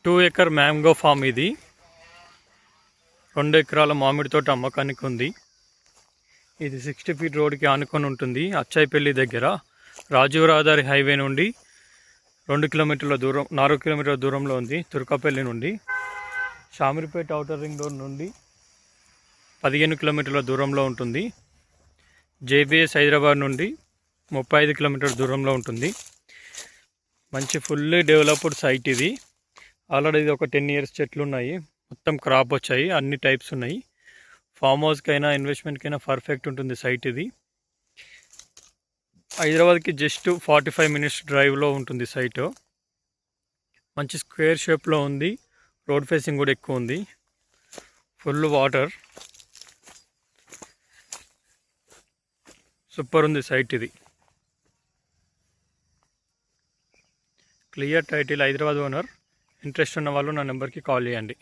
2 acre mango form ఇది. 2 ఎకరాల మామిడి తోట అమ్మకానికి ఉంది. ఇది 60 ఫీట్ రోడ్కి ఆనుకొని ఉంటుంది. అచ్చాయిపల్లి దగ్గర రాజీవ్ రహదారి హైవే నుండి 2 కిలోమీటర్ల దూరం, 4 కిలోమీటర్ల దూరంలో ఉంది. తుర్కపల్లి నుండి షామీర్పేట ఔటర్ రింగ్ రోడ్ నుండి 15 కిలోమీటర్ల దూరంలో ఉంటుంది. జేబీఎస్ హైదరాబాద్ నుండి 35 కిలోమీటర్ల దూరంలో ఉంటుంది. మంచి ఫుల్లీ డెవలప్డ్ సైట్ ఇది. ఆల్రెడీ ఇది ఒక 10 ఇయర్స్ చెట్లు ఉన్నాయి. మొత్తం క్రాప్ వచ్చాయి. అన్ని టైప్స్ ఉన్నాయి. ఫామ్ హౌస్కైనా ఇన్వెస్ట్మెంట్కైనా పర్ఫెక్ట్ ఉంటుంది సైట్ ఇది. హైదరాబాద్కి జస్ట్ 45 మినిట్స్ డ్రైవ్లో ఉంటుంది సైటు. మంచి స్క్వేర్ షేప్లో ఉంది. రోడ్ ఫేసింగ్ కూడా ఎక్కువ ఉంది. Full water. సూపర్ ఉంది సైట్ ఇది. Clear title, Hyderabad owner. Interest ఉన్న వాళ్ళు నా నెంబర్కి కాల్ చేయండి.